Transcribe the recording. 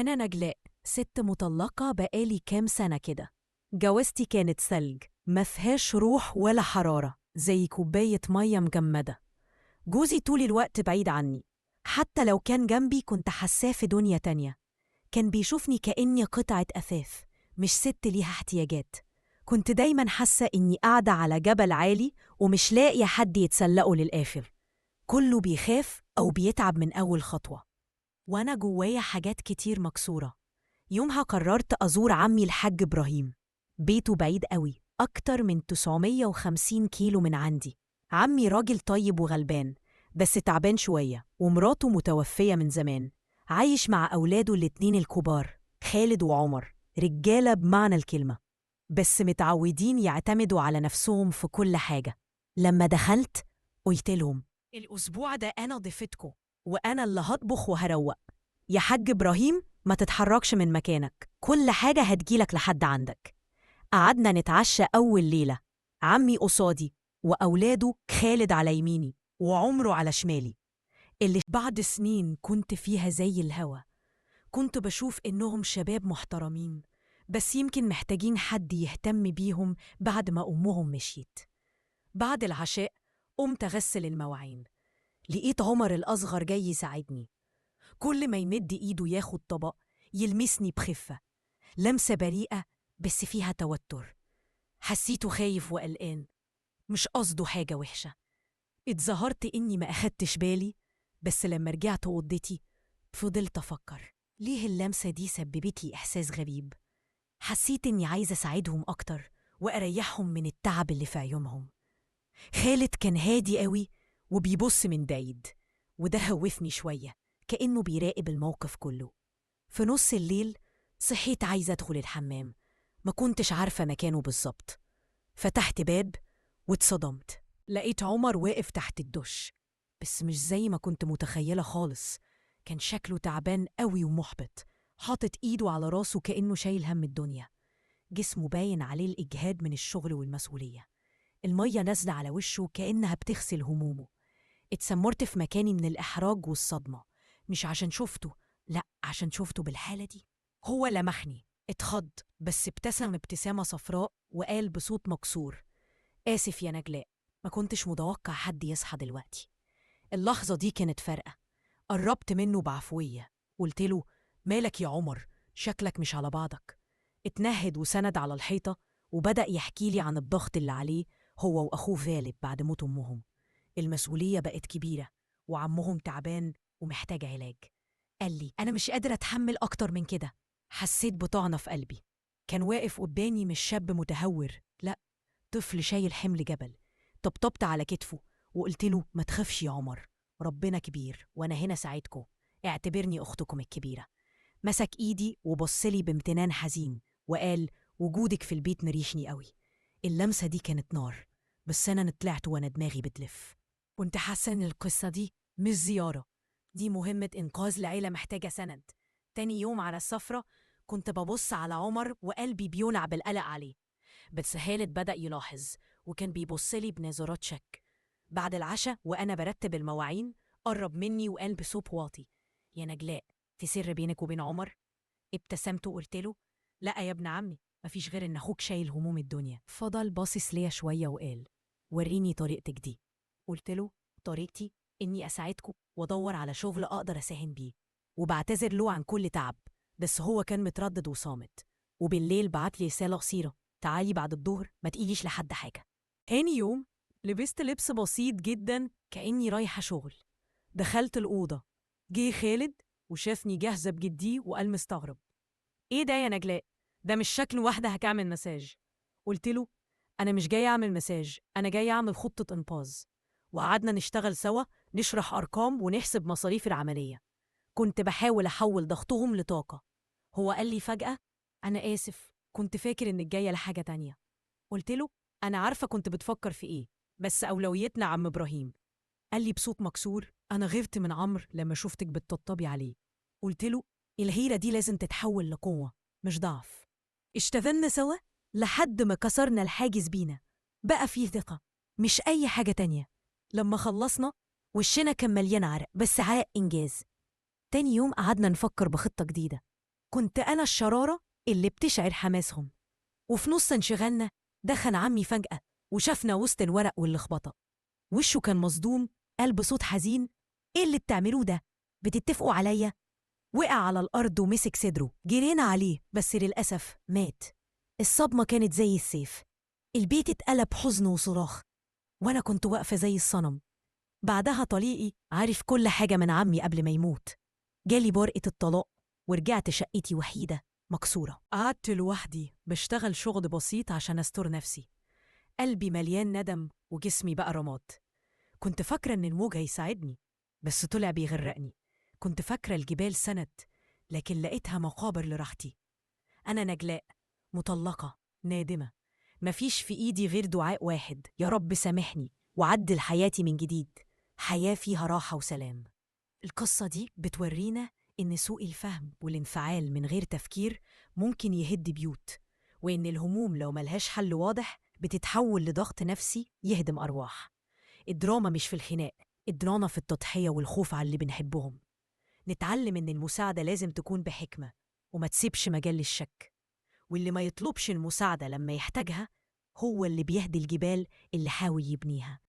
أنا نجلاء، ست مطلقة بقالي كام سنة كده. جوازتي كانت ثلج، ما فيهاش روح ولا حرارة، زي كوباية مية مجمدة. جوزي طول الوقت بعيد عني، حتى لو كان جنبي كنت حاساه في دنيا تانية. كان بيشوفني كأني قطعة أثاث، مش ست ليها احتياجات. كنت دايما حاسة إني قاعدة على جبل عالي ومش لاقية حد يتسلقه للآخر. كله بيخاف أو بيتعب من أول خطوة، وأنا جوايا حاجات كتير مكسورة. يومها قررت أزور عمي الحاج إبراهيم. بيته بعيد قوي، أكتر من 950 كيلو من عندي. عمي راجل طيب وغلبان، بس تعبان شوية، ومراته متوفية من زمان. عايش مع أولاده الاتنين الكبار، خالد وعمر، رجالة بمعنى الكلمة، بس متعودين يعتمدوا على نفسهم في كل حاجة. لما دخلت قلت لهم: الأسبوع ده أنا ضيفتكم، وأنا اللي هطبخ وهروق. يا حاج إبراهيم، ما تتحركش من مكانك، كل حاجة هتجيلك لحد عندك. قعدنا نتعشى أول ليلة، عمي قصادي، وأولاده خالد على يميني وعمره على شمالي. اللي بعد سنين كنت فيها زي الهوا. كنت بشوف إنهم شباب محترمين، بس يمكن محتاجين حد يهتم بيهم بعد ما أمهم مشيت. بعد العشاء قمت أغسل المواعين، لقيت عمر الأصغر جاي يساعدني. كل ما يمد إيده ياخد طبق يلمسني بخفة، لمسة بريئة بس فيها توتر. حسيته خايف وقلقان، مش قصده حاجة وحشة. اتظاهرت إني ما أخدتش بالي، بس لما رجعت أوضتي فضلت أفكر ليه اللمسة دي سببت لي إحساس غريب. حسيت إني عايزة أساعدهم أكتر وأريحهم من التعب اللي في عيونهم. خالد كان هادي قوي وبيبص من بعيد، وده خوفني شوية، كأنه بيراقب الموقف كله. في نص الليل صحيت عايزة أدخل الحمام، ما كنتش عارفة مكانه بالظبط. فتحت باب واتصدمت، لقيت عمر واقف تحت الدش، بس مش زي ما كنت متخيلة خالص. كان شكله تعبان قوي ومحبط، حاطط إيده على راسه كأنه شايل هم الدنيا. جسمه باين عليه الإجهاد من الشغل والمسؤولية، المية نازلة على وشه كأنها بتغسل همومه. اتسمرت في مكاني من الإحراج والصدمة، مش عشان شفته، لأ، عشان شفته بالحالة دي. هو لمحني، اتخض، بس ابتسم ابتسامة صفراء وقال بصوت مكسور: آسف يا نجلاء، ما كنتش متوقع حد يصحى دلوقتي. اللحظة دي كانت فارقة. قربت منه بعفوية، قلت له: مالك يا عمر، شكلك مش على بعضك. اتنهد وسند على الحيطة وبدأ يحكي لي عن الضغط اللي عليه هو وأخوه غالب بعد موت أمهم. المسؤولية بقت كبيرة، وعمهم تعبان ومحتاج علاج. قال لي: أنا مش قادر أتحمل أكتر من كده. حسيت بطعنة في قلبي. كان واقف قدامي مش شاب متهور، لأ، طفل شايل حمل جبل. طبطبت على كتفه وقلت له: ما تخافش يا عمر، ربنا كبير وأنا هنا ساعدكم، اعتبرني أختكم الكبيرة. مسك إيدي وبصلي بامتنان حزين وقال: وجودك في البيت مريشني قوي. اللمسة دي كانت نار، بس أنا طلعت وأنا دماغي بتلف. كنت حاسة إن القصة دي مش زيارة، دي مهمة إنقاذ لعيلة محتاجة سند. تاني يوم على السفرة كنت ببص على عمر وقلبي بيولع بالقلق عليه، بس خالد بدأ يلاحظ وكان بيبصلي بنظرات شك. بعد العشاء وأنا برتب المواعين قرب مني وقال بصوت واطي: يا نجلاء، في سر بينك وبين عمر؟ ابتسمت وقلت له: لا يا ابن عمي، مفيش غير إن أخوك شايل هموم الدنيا. فضل باصص ليا شوية وقال: وريني طريقتك دي. قلت له: طريقتي إني أساعدكم وأدور على شغل أقدر أساهم بيه، وبعتذر له عن كل تعب. بس هو كان متردد وصامت، وبالليل بعت لي رسالة قصيرة: تعالي بعد الظهر، ما تقيليش لحد حاجة. تاني يوم لبست لبس بسيط جدا كأني رايحة شغل. دخلت الأوضة، جه خالد وشافني جاهزة بجدي وقال مستغرب: إيه ده يا نجلاء؟ ده مش شكل واحدة هتعمل مساج. قلت له: أنا مش جاي أعمل مساج، أنا جاي أعمل خطة إنقاذ. وقعدنا نشتغل سوا، نشرح أرقام ونحسب مصاريف العملية. كنت بحاول أحول ضغطهم لطاقة. هو قال لي فجأة: أنا آسف، كنت فاكر إنك جاية لحاجة تانية. قلت له: أنا عارفة كنت بتفكر في إيه، بس أولويتنا عم إبراهيم. قال لي بصوت مكسور: أنا غيرت من عمرو لما شفتك بتطبطبي عليه. قلت له: الغيرة دي لازم تتحول لقوة مش ضعف. اشتغلنا سوا لحد ما كسرنا الحاجز بينا، بقى فيه ثقة مش أي حاجة تانية. لما خلصنا وشنا كان مليان عرق، بس عرق إنجاز. تاني يوم قعدنا نفكر بخطة جديدة. كنت أنا الشرارة اللي بتشعر حماسهم. وفي نص انشغالنا دخل عمي فجأة وشافنا وسط الورق واللخبطة. وشه كان مصدوم، قال بصوت حزين: إيه اللي بتعملوه ده؟ بتتفقوا عليا؟ وقع على الأرض ومسك صدره. جرينا عليه بس للأسف مات. الصدمة كانت زي السيف. البيت اتقلب حزن وصراخ، وأنا كنت واقفة زي الصنم. بعدها طليقي عارف كل حاجة من عمي قبل ما يموت. جالي برقة الطلاق ورجعت شقتي وحيدة مكسورة. قعدت لوحدي بشتغل شغل بسيط عشان أستر نفسي. قلبي مليان ندم وجسمي بقى رماد. كنت فاكرة إن الموج هيساعدني بس طلع بيغرقني. كنت فاكرة الجبال سند لكن لقيتها مقابر لراحتي. أنا نجلاء، مطلقة، نادمة. مفيش في إيدي غير دعاء واحد: يا رب سامحني وعدل حياتي من جديد، حياة فيها راحة وسلام. القصة دي بتورينا إن سوء الفهم والانفعال من غير تفكير ممكن يهد بيوت، وإن الهموم لو ملهاش حل واضح بتتحول لضغط نفسي يهدم أرواح. الدراما مش في الخناق، الدراما في التضحية والخوف على اللي بنحبهم. نتعلم إن المساعدة لازم تكون بحكمة وما تسيبش مجال للشك، واللي ما يطلبش المساعدة لما يحتاجها هو اللي بيهدي الجبال اللي حاول يبنيها.